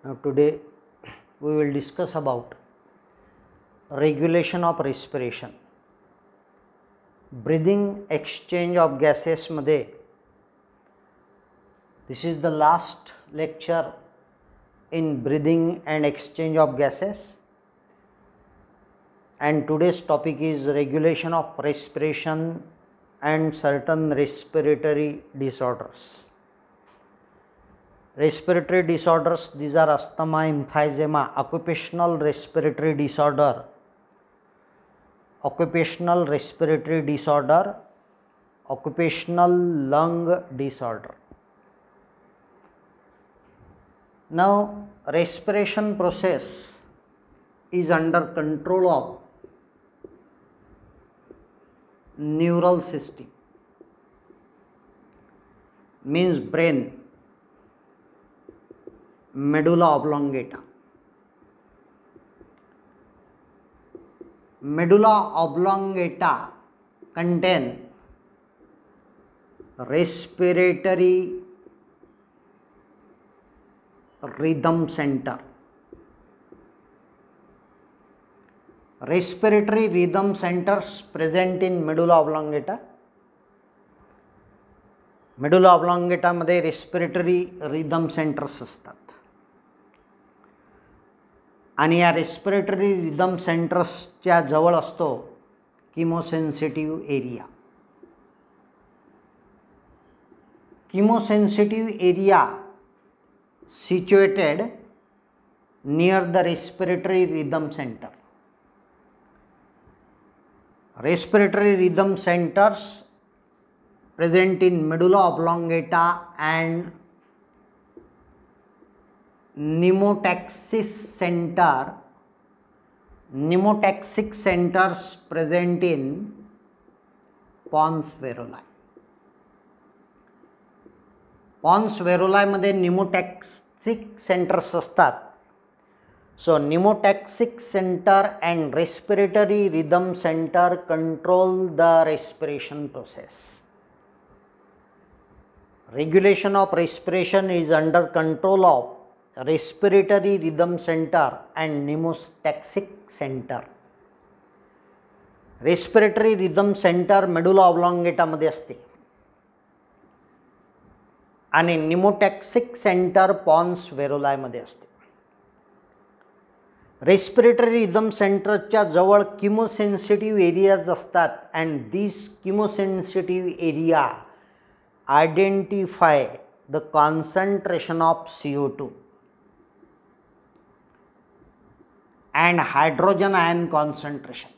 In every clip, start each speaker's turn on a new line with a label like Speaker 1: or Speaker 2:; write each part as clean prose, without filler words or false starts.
Speaker 1: Now today we will discuss about regulation of respiration. Breathing exchange of gases मध्ये this is the last lecture in breathing and exchange of gases, and today's topic is regulation of respiration and certain respiratory disorders. Respiratory disorders, these are asthma, emphysema, occupational respiratory disorder, occupational respiratory disorder, occupational lung disorder. Now respiration process is under control of neural system, means brain, medulla oblongata. Medulla oblongata contain respiratory rhythm center. Respiratory rhythm centers present in medulla oblongata. medulla oblongata मध्ये respiratory rhythm centers असतात आणि या respiratory rhythm सेंटर्सच्या जवळ असतो chemosensitive area. Chemosensitive area situated near the respiratory rhythm center. Respiratory rhythm centers present in medulla oblongata and pneumothorax center. Pneumothorax centers present in pons varoli. Pons वेरोलायमध्ये pneumotaxic centres असतात. So pneumotaxic centre and respiratory rhythm centre control the respiration process. Regulation of respiration is under control of respiratory rhythm centre and pneumotaxic centre. Respiratory rhythm centre medulla ऑब्लॉंगेटामध्ये असते आणि न्यूमोटॅक्सिक centre Pond's वेरोलायमध्ये असते. Respiratory rhythm सेंटरच्या जवळ chemosensitive areas असतात and this chemosensitive area identify the concentration of CO2 and hydrogen ion concentration.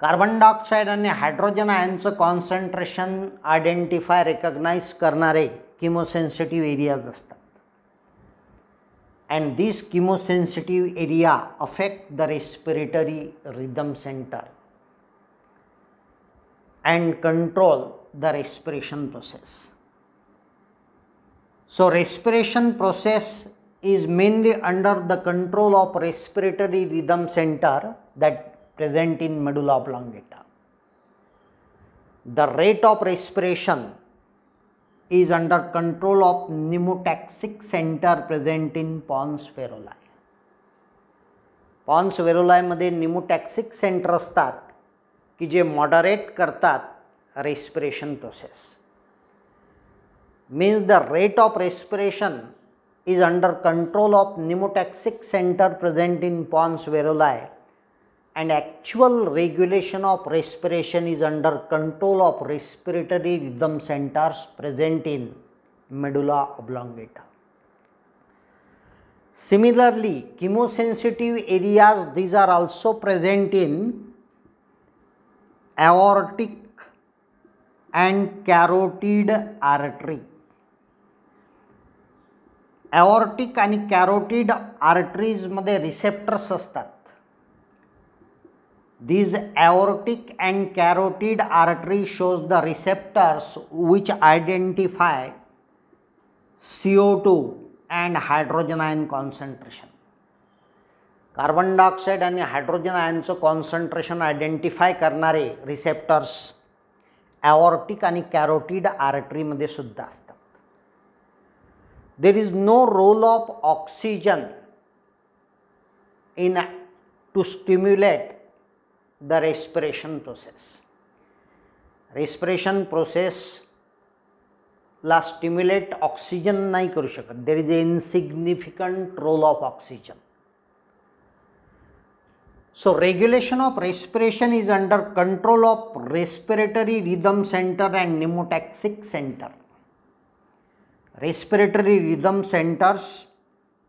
Speaker 1: Carbon dioxide आणि hydrogen आयनचं concentration identify recognise करणारे किमोसेन्सिटिव्ह एरियाज असतात and this chemosensitive area affect the respiratory rhythm centre and control the respiration process. So respiration process is mainly under the control of respiratory rhythm center that present in medulla oblongata. The rate of respiration is under control of pneumothorax center present in pons varoli. pons varoli मध्ये pneumothorax center असतात की जे moderate करतात respiration process. means the rate of respiration is under control of pneumothorax center present in pons varoli and actual regulation of respiration is under control of respiratory rhythm centers present in medulla oblongata. Similarly, chemosensitive areas, these are also present in aortic and carotid artery. Aortic आणि carotid arteries मध्ये receptors असतात. These aortic and carotid artery shows the receptors which identify CO2 and hydrogen ion concentration. Carbon dioxide आणि hydrogen आयनचं concentration identify करणारे receptors aortic आणि carotid आर्टरीमध्ये सुद्धा असतात. there is no role of oxygen in to stimulate the respiration process. Respiration process ला stimulate oxygen नाही करू शकत. There is a insignificant role of oxygen. So regulation of respiration is under control of respiratory rhythm center and pneumotaxic center. Respiratory rhythm centers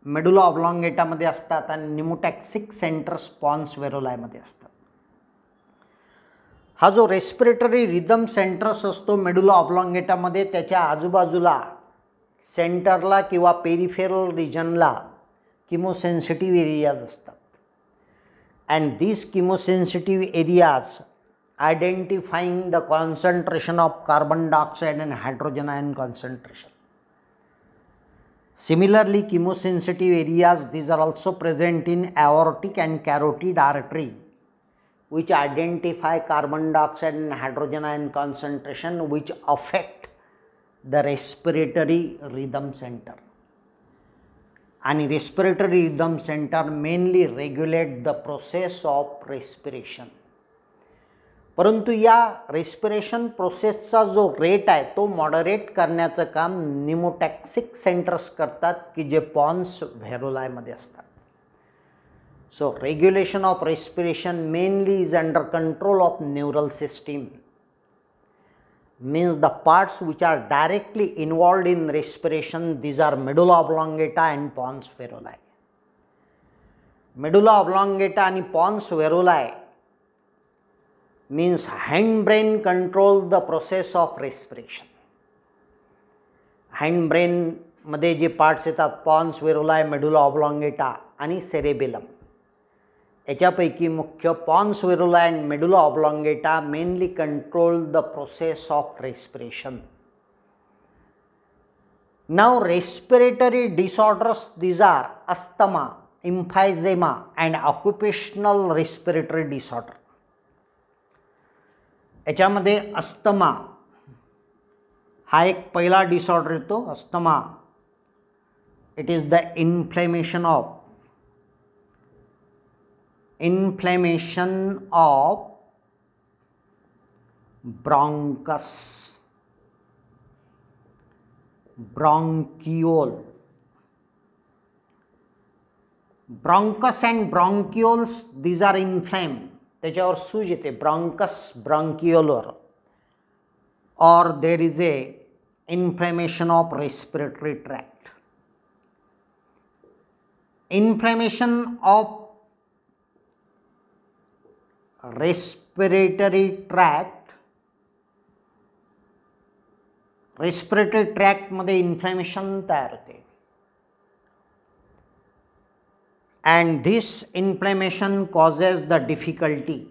Speaker 1: medulla oblongata मध्ये असतात आणि pneumotaxic centers pons varolai मध्ये असतात. हा जो रेस्पिरेटरी रिदम सेंटर्स असतो medulla ऑब्लॉंगेटा मध्ये, त्याच्या आजूबाजूला सेंटरला किंवा पेरिफेरल रिजनला किमोसेन्सिटिव्ह एरियाज असतात. and these chemosensitive areas identifying the concentration of carbon dioxide and hydrogen ion concentration. Similarly, chemosensitive areas, these are also present in aortic and carotid artery, which identify carbon dioxide and hydrogen ion concentration, which affect the respiratory rhythm center. And respiratory rhythm center mainly regulate the process of respiration. परंतु या respiration प्रोसेसचा जो rate आहे तो moderate करण्याचं काम न्यूमोटॅक्सिक centres करतात की जे pons व्हेरोलायमध्ये असतात. So regulation of respiration mainly is under control of neural system. Means the parts which are directly involved in respiration, these are medulla oblongata and pons varolai. Medulla oblongata and pons varolai means hand brain control the process of respiration. Hand brain मध्ये जे parts येतात pons varolai, medulla oblongata आणि cerebellum, याच्यापैकी मुख्य pons varoli and medulla oblongata mainly control the process of respiration. Now respiratory disorders, these are asthma, emphysema and occupational respiratory disorder. याच्यामध्ये asthma हा एक पहिला डिसऑर्डर येतो. Asthma, it is the inflammation of bronchus, bronchiole. Bronchus and bronchioles, these are inflamed. त्याच्यावर सूज येते bronchus bronchiole, or there is a inflammation of respiratory tract. Inflammation of respiratory tract मध्ये inflammation तयार होते. and this inflammation causes the difficulty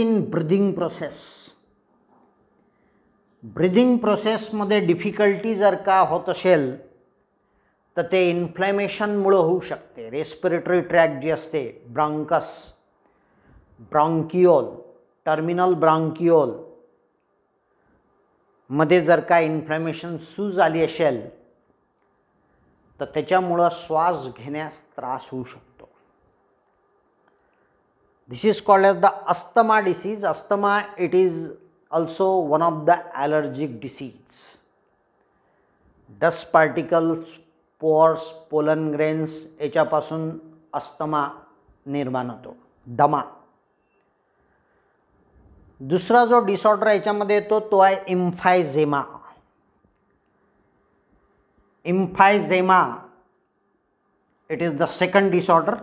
Speaker 1: in breathing process. Breathing प्रोसेसमध्ये difficulty जर का होत असेल तर ते इन्फ्लेमेशनमुळे होऊ शकते. रेस्पिरेटरी ट्रॅक्ट जी असते, ब्रॉन्कस, ब्रॉन्किओल, टर्मिनल ब्रॉन्किओल मध्ये जर का इन्फ्लेमेशन सूज आली असेल तर त्याच्यामुळे श्वास घेण्यास त्रास होऊ शकतो. This is called as the asthma disease. Asthma, it is also one of the allergic disease. Dust particles, pores, pollen grains याच्यापासून अस्थमा निर्माण होतो, दमा. दुसरा जो डिसऑर्डर याच्यामध्ये येतो तो आहे एम्फायझेमा. एम्फायझेमा, it is the second disorder.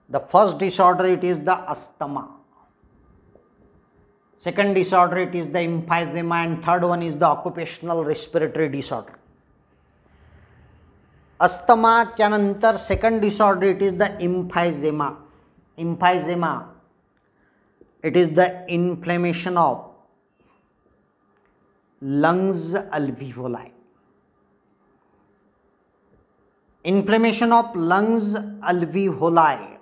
Speaker 1: The first disorder, it is the asthma. Second disorder, it is the emphysema, and third one is the occupational respiratory disorder. Asthma च्या नंतर second disorder, it is the emphysema. Emphysema, it is the inflammation of lungs alveoli. Inflammation of lungs alveoli,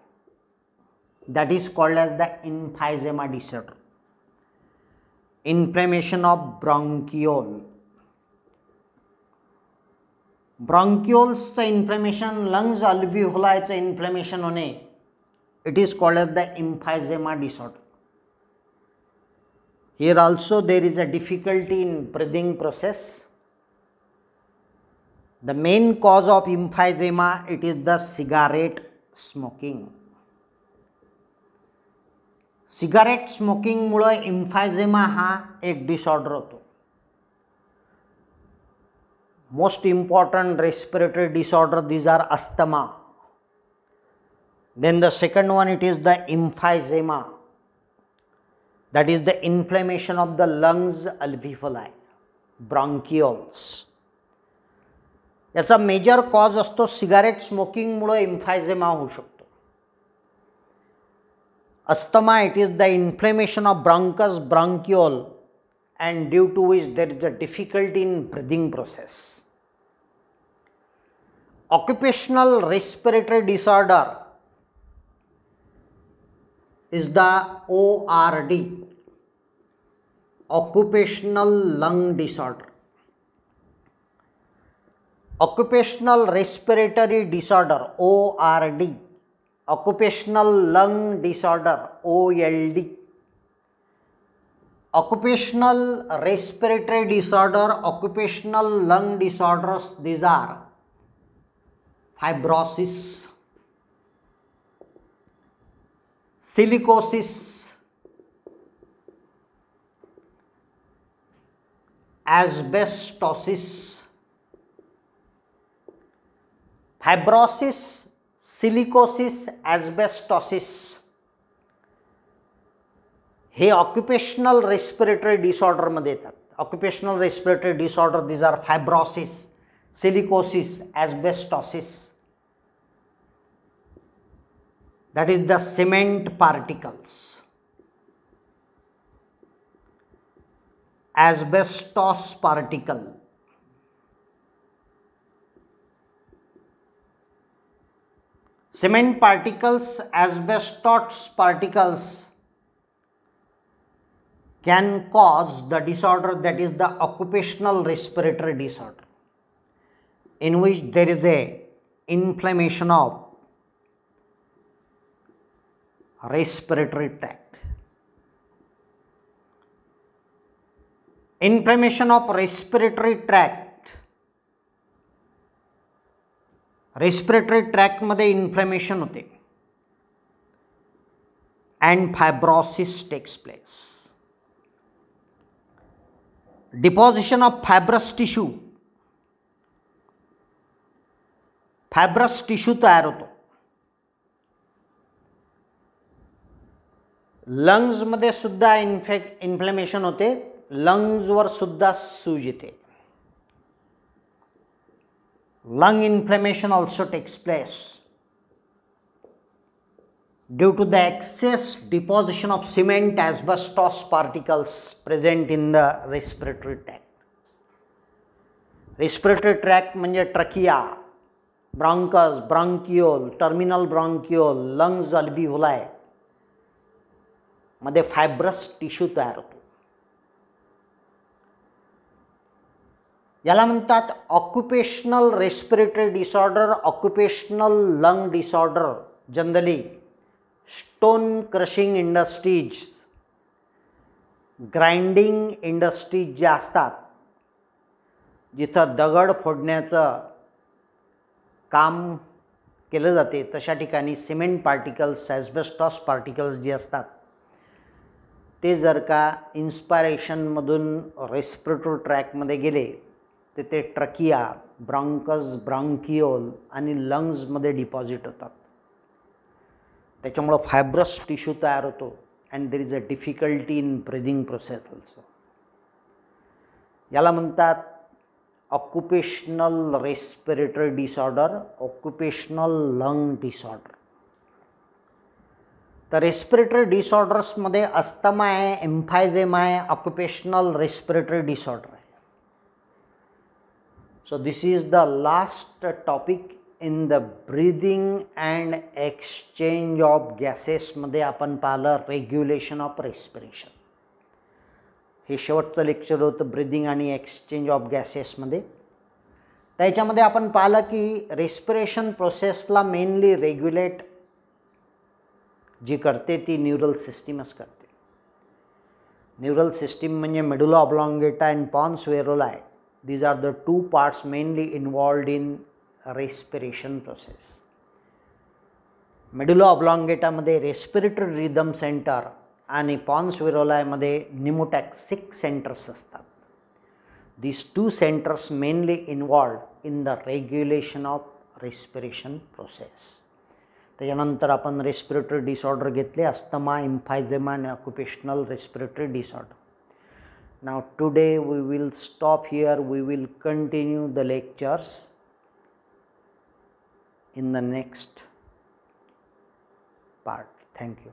Speaker 1: that is called as the emphysema disorder. Inflammation of bronchiole. ब्रॉन्क्युल्सचं inflammation, lungs अल्व्हिओलायचं inflammation होणे, it is called as the emphysema disorder. Here also there is a difficulty in breathing process. The main cause of emphysema, it is the cigarette smoking. Cigarette स्मोकिंगमुळे emphysema हा एक disorder होतो. Most important respiratory disorder, these are asthma. Then the second one, it is the emphysema, that is the inflammation of the lungs alveoli, bronchioles. याचा major cause असतो cigarette स्मोकिंगमुळे emphysema होऊ शकतो. Asthma, it is the inflammation of bronchus bronchiole and due to which there is a difficulty in breathing process. Occupational respiratory disorder is the ORD, occupational lung disorder. Occupational respiratory disorder, ORD, occupational lung disorder, OLD. Occupational respiratory disorder, occupational lung disorders, these are fibrosis, silicosis, asbestosis. Fibrosis, silicosis, asbestosis हे occupational respiratory डिसऑर्डरमध्ये येतात. Occupational respiratory disorder, these are fibrosis, silicosis, asbestosis. That is the cement particles. Asbestos particle, cement particles, asbestos particles can cause the disorder that is the occupational respiratory disorder, in which there is a inflammation of respiratory tract. Inflammation of respiratory tract, respiratory ट्रॅकमध्ये inflammation होते and fibrosis takes place. Deposition of fibrous tissue, fibrous tissue तयार होतो. लंग्समध्ये सुद्धा inflammation होते, लंग्सवर सुद्धा सूज येते. Lung inflammation also takes place due to the excess deposition of cement asbestos particles present in the respiratory tract. Respiratory tract म्हणजे trachea, ब्रॉन्कस, ब्रॉन्कियोल, terminal ब्रॉन्कियोल, lungs अल्व्हिओलाई मध्ये fibrous tissue तयार होतो. याला म्हणतात occupational respiratory disorder, occupational lung disorder. Generally stone crushing industries, grinding industries ज्या असतात, जिथं दगड फोडण्याचं काम केलं जाते, तशा ठिकाणी सिमेंट पार्टिकल्स, ॲस्बेस्टॉस पार्टिकल्स जे असतात, ते जर का इन्स्पायरेशनमधून रेस्पिरेटरी ट्रॅकमध्ये गेले तर ते ट्रकिया, ब्रॉन्कस, ब्रॉन्कियोल आणि लंग्समध्ये डिपॉझिट होतात. त्याच्यामुळं फायब्रस टिश्यू तयार होतो and there is a difficulty in breathing process also. याला म्हणतात occupational respiratory disorder, occupational lung disorder. तर रेस्पिरेटरी डिसऑर्डर्समध्ये अस्थमा आहे, एम्फायझेमा आहे, ऑक्युपेशनल रेस्पिरेटरी डिसऑर्डर आहे. So this is the last topic in the breathing and exchange of gases मध्ये आपण पाहिलं regulation of respiration. हे शेवटचं लेक्चर होतं ब्रिदिंग आणि एक्सचेंज ऑफ गॅसेसमध्ये. त्याच्यामध्ये आपण पाहिलं की रेस्पिरेशन प्रोसेसला मेनली रेग्युलेट जी करते ती न्यूरल सिस्टीमच करते. न्यूरल सिस्टीम म्हणजे medulla oblongata and pons varoli. These are the two parts mainly involved in respiration process. Medulla ऑब्लॉंगेटामध्ये रेस्पिरेटरी रिदम सेंटर आणि पॉन्स वेरोलायमध्ये निमोटॅक्सिक सेंटर्स असतात. These two centers mainly involved in the regulation of respiration process. त्याच्यानंतर आपण respiratory disorder घेतले, asthma, एम्फायझेमा आणि occupational respiratory disorder. Now today we will stop here. We will continue the lectures in the next part. Thank you.